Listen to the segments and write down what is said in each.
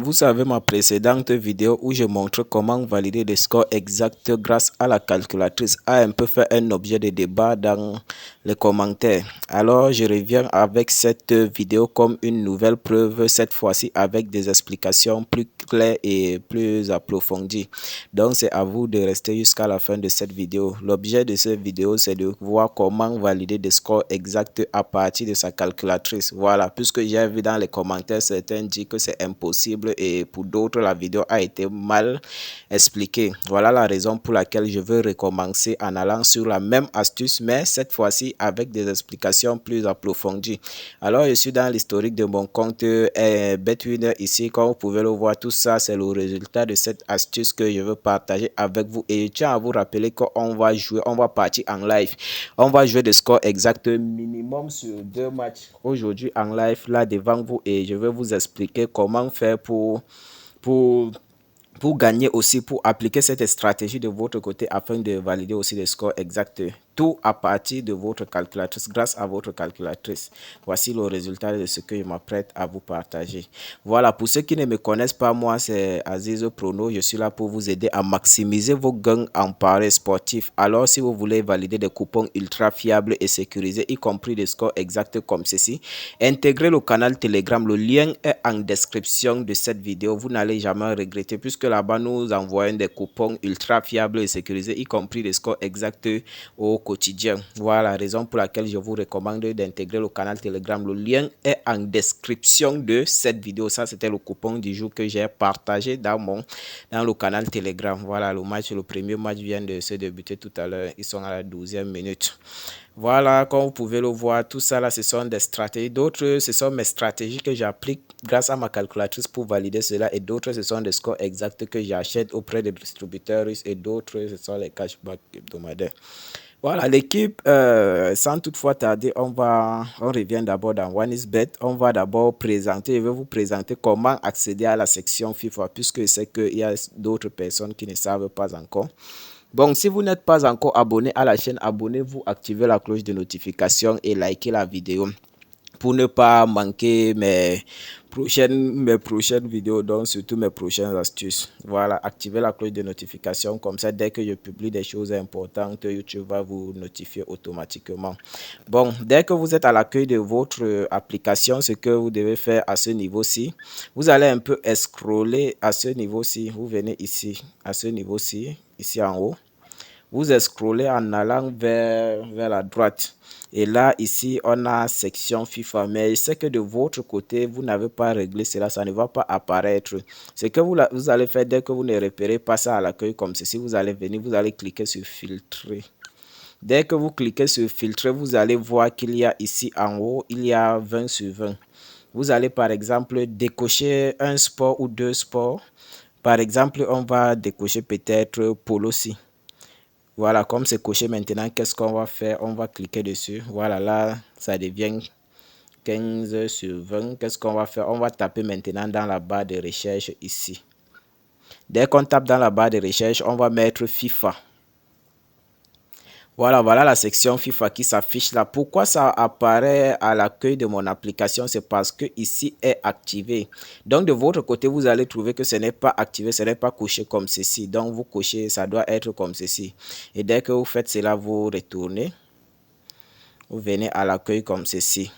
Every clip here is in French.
Vous savez ma précédente vidéo où je montre comment valider les scores exacts grâce à la calculatrice a un peu fait un objet de débat dans les commentaires. Alors je reviens avec cette vidéo comme une nouvelle preuve, cette fois-ci avec des explications plus claires et plus approfondies. Donc c'est à vous de rester jusqu'à la fin de cette vidéo. L'objet de cette vidéo c'est de voir comment valider des scores exacts à partir de sa calculatrice. Voilà, puisque j'ai vu dans les commentaires certains disent que c'est impossible et pour d'autres la vidéo a été mal expliquée. Voilà la raison pour laquelle je veux recommencer en allant sur la même astuce mais cette fois-ci avec des explications plus approfondies. Alors je suis dans l'historique de mon compte Betwinner ici, comme vous pouvez le voir, tout ça c'est le résultat de cette astuce que je veux partager avec vous et je tiens à vous rappeler qu'on va jouer, on va partir en live, on va jouer des scores exacts minimum sur 2 matchs aujourd'hui en live là devant vous et je vais vous expliquer comment faire pour pour gagner aussi, pour appliquer cette stratégie de votre côté afin de valider aussi les scores exacts. Tout à partir de votre calculatrice, grâce à votre calculatrice. Voici le résultat de ce que je m'apprête à vous partager. Voilà, pour ceux qui ne me connaissent pas, moi c'est Aziz Prono. Je suis là pour vous aider à maximiser vos gains en paris sportif. Alors si vous voulez valider des coupons ultra fiables et sécurisés, y compris des scores exacts comme ceci, intégrez le canal Telegram. Le lien est en description de cette vidéo. Vous n'allez jamais regretter puisque là-bas nous envoyons des coupons ultra fiables et sécurisés, y compris des scores exacts au quotidien. Voilà la raison pour laquelle je vous recommande d'intégrer le canal Telegram. Le lien est en description de cette vidéo. Ça, c'était le coupon du jour que j'ai partagé dans le canal Telegram. Voilà, le premier match vient de se débuter tout à l'heure. Ils sont à la 12e minute. Voilà, comme vous pouvez le voir, tout ça là, ce sont des stratégies. D'autres, ce sont mes stratégies que j'applique grâce à ma calculatrice pour valider cela. Et d'autres, ce sont des scores exacts que j'achète auprès des distributeurs et d'autres, ce sont les cashbacks hebdomadaires. Voilà, l'équipe, sans toutefois tarder, on revient d'abord dans OneXBet. On va d'abord présenter, je vais vous présenter comment accéder à la section FIFA, puisque c'est qu'il y a d'autres personnes qui ne savent pas encore. Bon, si vous n'êtes pas encore abonné à la chaîne, abonnez-vous, activez la cloche de notification et likez la vidéo pour ne pas manquer mes prochaines vidéos, donc surtout mes prochaines astuces. Voilà, activez la cloche de notification, comme ça dès que je publie des choses importantes, YouTube va vous notifier automatiquement. Bon, dès que vous êtes à l'accueil de votre application, ce que vous devez faire à ce niveau-ci, vous allez un peu scroller à ce niveau-ci, vous venez ici, à ce niveau-ci, ici en haut. Vous scrollez en allant vers la droite. Et là, ici, on a section FIFA. Mais je sais que de votre côté, vous n'avez pas réglé cela. Ça ne va pas apparaître. Ce que vous allez faire dès que vous ne repérez pas ça à l'accueil comme ceci, vous allez venir, vous allez cliquer sur filtrer. Dès que vous cliquez sur filtrer, vous allez voir qu'il y a ici en haut, il y a 20 sur 20. Vous allez par exemple décocher un sport ou deux sports. Par exemple, on va décocher peut-être polo-ci. Voilà, comme c'est coché maintenant, qu'est-ce qu'on va faire? On va cliquer dessus. Voilà, là, ça devient 15 sur 20. Qu'est-ce qu'on va faire? On va taper maintenant dans la barre de recherche ici. Dès qu'on tape dans la barre de recherche, on va mettre FIFA. Voilà, voilà la section FIFA qui s'affiche là. Pourquoi ça apparaît à l'accueil de mon application? C'est parce que ici est activé. Donc de votre côté, vous allez trouver que ce n'est pas activé, ce n'est pas coché comme ceci. Donc vous cochez, ça doit être comme ceci. Et dès que vous faites cela, vous retournez. Vous venez à l'accueil comme ceci.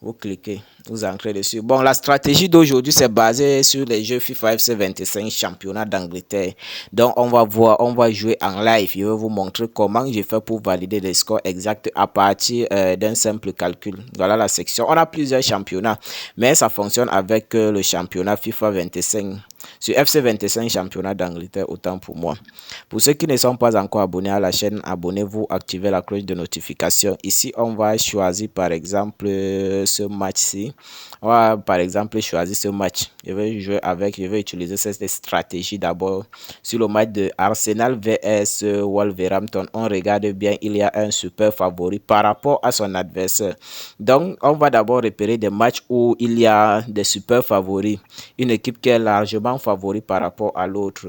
Vous cliquez, vous entrez dessus. Bon, la stratégie d'aujourd'hui, c'est basé sur les jeux FIFA FC 25 championnat d'Angleterre. Donc, on va jouer en live. Je vais vous montrer comment je fais pour valider les scores exacts à partir d'un simple calcul. Voilà la section. On a plusieurs championnats, mais ça fonctionne avec le championnat FIFA 25. Sur FC 25 championnat d'Angleterre, autant pour moi. Pour ceux qui ne sont pas encore abonnés à la chaîne, abonnez-vous, activez la cloche de notification. Ici, on va choisir par exemple ce match-ci. On va par exemple choisir ce match. Je vais utiliser cette stratégie d'abord sur le match de Arsenal vs Wolverhampton. On regarde bien, il y a un super favori par rapport à son adversaire. Donc, on va d'abord repérer des matchs où il y a des super favoris. Une équipe qui est largement favori par rapport à l'autre.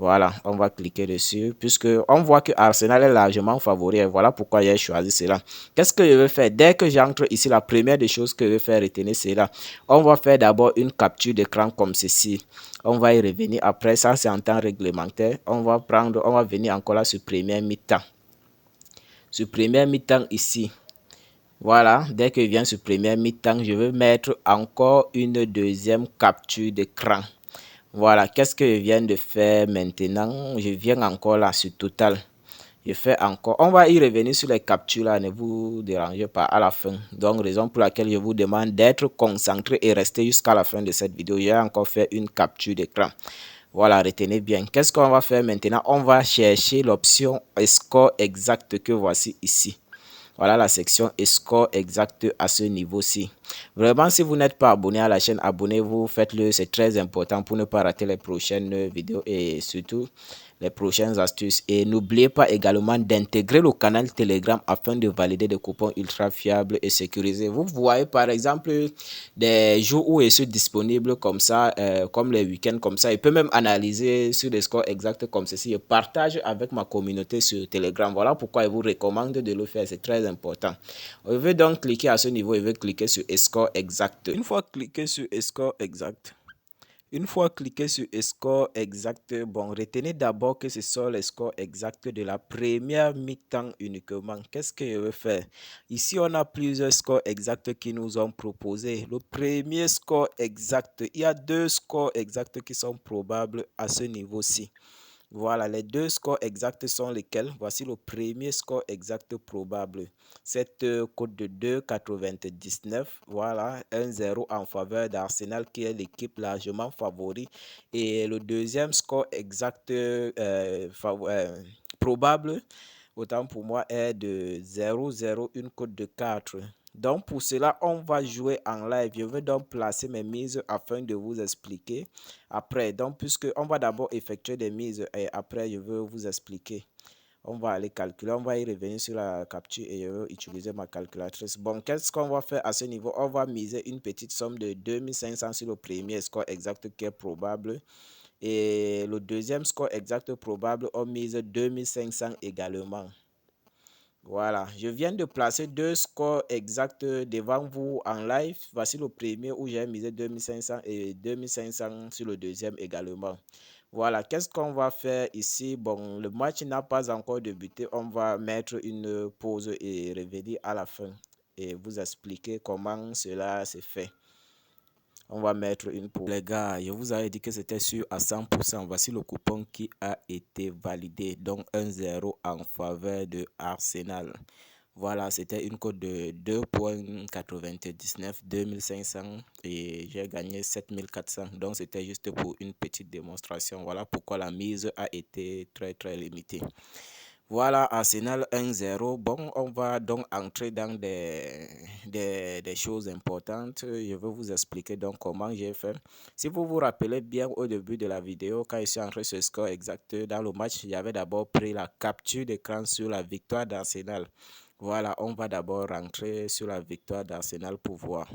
Voilà, on va cliquer dessus puisque on voit que Arsenal est largement favori. Et voilà pourquoi j'ai choisi cela. Qu'est-ce que je vais faire? Dès que j'entre ici, la première des choses que je vais faire retenir, c'est là. On va faire d'abord une capture d'écran comme ceci. On va y revenir après. Ça, c'est en temps réglementaire. On va venir encore là sur première mi-temps. Sur première mi-temps ici. Voilà, dès que je viens sur première mi-temps, je vais mettre encore une deuxième capture d'écran. Voilà, qu'est-ce que je viens de faire maintenant? Je viens encore là sur Total. Je fais encore. On va y revenir sur les captures là, ne vous dérangez pas à la fin. Donc, raison pour laquelle je vous demande d'être concentré et rester jusqu'à la fin de cette vidéo. J'ai encore fait une capture d'écran. Voilà, retenez bien. Qu'est-ce qu'on va faire maintenant? On va chercher l'option score exact que voici ici. Voilà la section score exact à ce niveau-ci. Vraiment, si vous n'êtes pas abonné à la chaîne, abonnez-vous, faites-le, c'est très important pour ne pas rater les prochaines vidéos et surtout les prochaines astuces. Et n'oubliez pas également d'intégrer le canal Telegram afin de valider des coupons ultra fiables et sécurisés. Vous voyez par exemple des jours où je suis disponible comme ça, comme les week-ends comme ça. Il peut même analyser sur des scores exacts comme ceci. Je partage avec ma communauté sur Telegram. Voilà pourquoi je vous recommande de le faire. C'est très important. Je vais donc cliquer à ce niveau. Je vais cliquer sur score exact. Une fois cliqué sur score exact, une fois cliqué sur score exact, bon, retenez d'abord que ce sont les scores exacts de la première mi-temps uniquement. Qu'est-ce que je vais faire? Ici, on a plusieurs scores exacts qui nous ont proposé. Le premier score exact, il y a deux scores exacts qui sont probables à ce niveau-ci. Voilà, les deux scores exacts sont lesquels? Voici le premier score exact probable. Cette cote de 2,99. Voilà, 1-0 en faveur d'Arsenal qui est l'équipe largement favori. Et le deuxième score exact probable, autant pour moi, est de 0-0, une cote de 4. Donc pour cela, on va jouer en live. Je vais donc placer mes mises afin de vous expliquer après. Donc puisque on va d'abord effectuer des mises et après je vais vous expliquer. On va aller calculer, on va y revenir sur la capture et je vais utiliser ma calculatrice. Bon, qu'est-ce qu'on va faire à ce niveau? On va miser une petite somme de 2500 sur le premier score exact qui est probable. Et le deuxième score exact probable, on mise 2500 également. Voilà, je viens de placer deux scores exacts devant vous en live. Voici le premier où j'ai misé 2500 et 2500 sur le deuxième également. Voilà, qu'est-ce qu'on va faire ici? Bon, le match n'a pas encore débuté. On va mettre une pause et revenir à la fin et vous expliquer comment cela se fait. On va mettre une pause. Les gars, je vous avais dit que c'était sûr à 100%. Voici le coupon qui a été validé. Donc 1-0 en faveur de Arsenal. Voilà, c'était une cote de 2,99, 2500 et j'ai gagné 7400. Donc c'était juste pour une petite démonstration. Voilà pourquoi la mise a été très limitée. Voilà, Arsenal 1-0. Bon, on va donc entrer dans des choses importantes. Je vais vous expliquer donc comment j'ai fait. Si vous vous rappelez bien au début de la vidéo, quand je suis entré sur le score exact dans le match, j'avais d'abord pris la capture d'écran sur la victoire d'Arsenal. Voilà, on va d'abord rentrer sur la victoire d'Arsenal pour voir.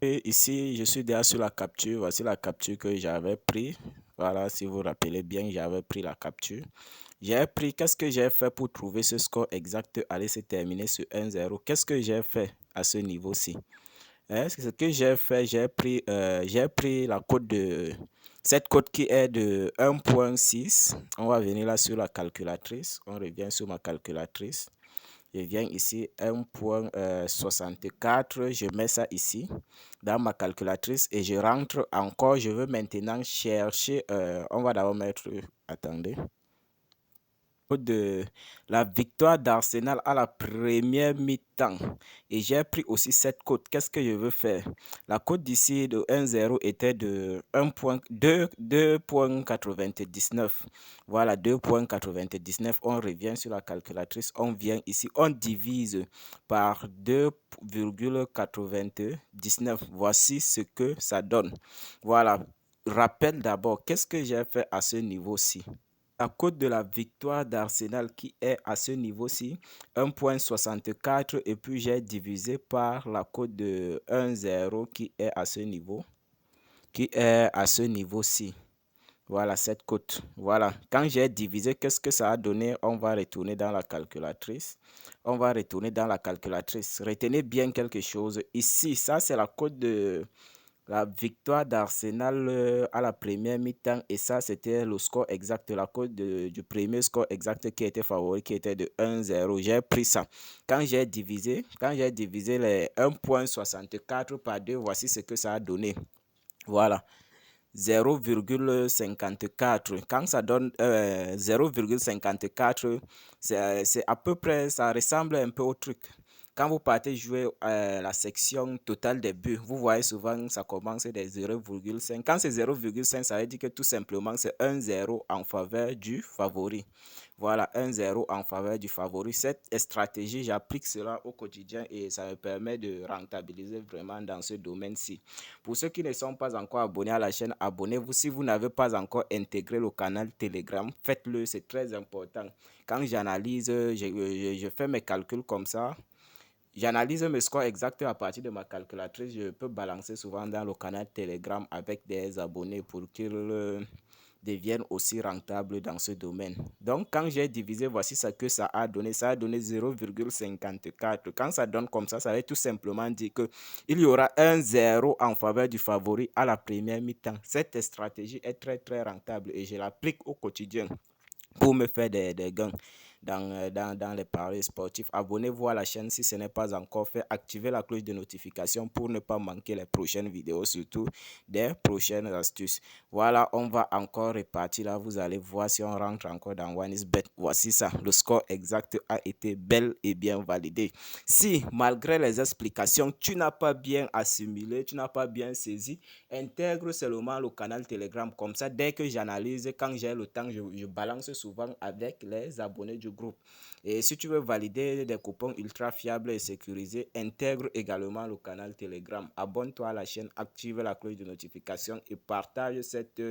Et ici, je suis déjà sur la capture. Voici la capture que j'avais pris. Voilà, si vous vous rappelez bien, j'avais pris la capture. J'ai pris, qu'est-ce que j'ai fait pour trouver ce score exact? Allez, c'est terminé sur 1-0. Qu'est-ce que j'ai fait à ce niveau-ci? Ce que j'ai fait, j'ai pris la cote de cette cote qui est de 1,6. On va venir là sur la calculatrice. On revient sur ma calculatrice. Je viens ici 1,64. Je mets ça ici dans ma calculatrice et je rentre encore. Je veux maintenant chercher. On va d'abord mettre. Attendez. De la victoire d'Arsenal à la première mi-temps et j'ai pris aussi cette cote. Qu'est-ce que je veux faire? La cote d'ici de 1-0 était de 2,99. Voilà, 2,99. On revient sur la calculatrice, on vient ici, on divise par 2,99. Voici ce que ça donne. Voilà, rappel d'abord, qu'est-ce que j'ai fait à ce niveau-ci? La cote de la victoire d'Arsenal qui est à ce niveau-ci, 1,64 et puis j'ai divisé par la cote de 1,0 qui est à ce niveau, qui est à ce niveau-ci. Voilà, cette cote. Voilà, quand j'ai divisé, qu'est-ce que ça a donné? On va retourner dans la calculatrice. On va retourner dans la calculatrice. Retenez bien quelque chose. Ici, ça, c'est la cote de la victoire d'Arsenal à la première mi-temps. Et ça, c'était le score exact, la cote du premier score exact qui était favori, qui était de 1-0. J'ai pris ça. Quand j'ai divisé les 1,64 par 2, voici ce que ça a donné. Voilà. 0,54. Quand ça donne 0,54, c'est à peu près, ça ressemble un peu au truc. Quand vous partez jouer la section totale des buts, vous voyez souvent ça commence des 0,5. Quand c'est 0,5, ça veut dire que tout simplement c'est 1-0 en faveur du favori. Voilà, 1-0 en faveur du favori. Cette stratégie, j'applique cela au quotidien et ça me permet de rentabiliser vraiment dans ce domaine-ci. Pour ceux qui ne sont pas encore abonnés à la chaîne, abonnez-vous. Si vous n'avez pas encore intégré le canal Telegram, faites-le, c'est très important. Quand j'analyse, je fais mes calculs comme ça. J'analyse mes scores exacts à partir de ma calculatrice. Je peux balancer souvent dans le canal Telegram avec des abonnés pour qu'ils deviennent aussi rentables dans ce domaine. Donc, quand j'ai divisé, voici ce que ça a donné. Ça a donné 0,54. Quand ça donne comme ça veut tout simplement dire qu'il y aura 1-0 en faveur du favori à la première mi-temps. Cette stratégie est très, très rentable et je l'applique au quotidien pour me faire des gains dans les paris sportifs. Abonnez-vous à la chaîne si ce n'est pas encore fait. Activez la cloche de notification pour ne pas manquer les prochaines vidéos, surtout des prochaines astuces. Voilà, on va encore repartir là. Vous allez voir si on rentre encore dans OneXBet. Voici ça. Le score exact a été bel et bien validé. Si, malgré les explications, tu n'as pas bien assimilé, tu n'as pas bien saisi, intègre seulement le canal Telegram. Comme ça, dès que j'analyse, quand j'ai le temps, je balance souvent avec les abonnés du groupe. Et si tu veux valider des coupons ultra fiables et sécurisés, intègre également le canal Telegram. Abonne-toi à la chaîne, active la cloche de notification et partage cette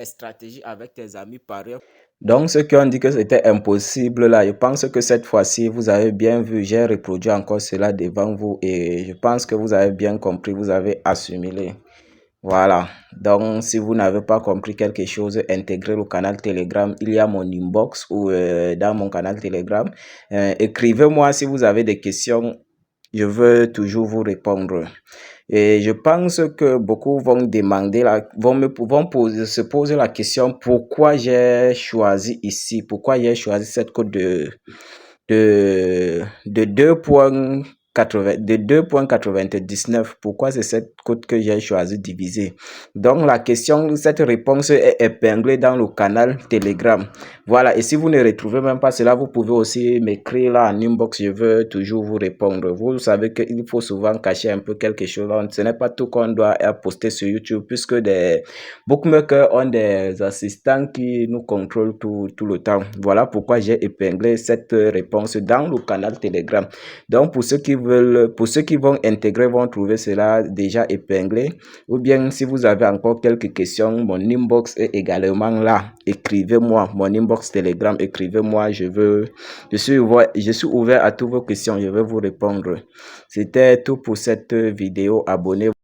stratégie avec tes amis parieurs. Donc, ceux qui ont dit que c'était impossible, là, je pense que cette fois-ci, vous avez bien vu, j'ai reproduit encore cela devant vous et je pense que vous avez bien compris, vous avez assimilé. Voilà, donc si vous n'avez pas compris quelque chose, intégrez le canal Telegram. Il y a mon inbox ou dans mon canal Telegram. Écrivez-moi si vous avez des questions, je veux toujours vous répondre. Et je pense que beaucoup vont demander, se poser la question pourquoi j'ai choisi ici, pourquoi j'ai choisi cette cote de 2,99. Pourquoi c'est cette cote que j'ai choisi de diviser? Donc la question, cette réponse est épinglée dans le canal Telegram. Voilà, et si vous ne retrouvez même pas cela, vous pouvez aussi m'écrire là en inbox, je veux toujours vous répondre. Vous savez qu'il faut souvent cacher un peu quelque chose. Ce n'est pas tout qu'on doit poster sur YouTube, puisque des bookmakers ont des assistants qui nous contrôlent tout le temps. Voilà pourquoi j'ai épinglé cette réponse dans le canal Telegram. Donc pour ceux qui vont intégrer, vont trouver cela déjà épinglé. Ou bien si vous avez encore quelques questions, mon inbox est également là. Écrivez-moi, mon inbox Telegram, écrivez-moi. Je suis ouvert à toutes vos questions. Je vais vous répondre. C'était tout pour cette vidéo. Abonnez-vous.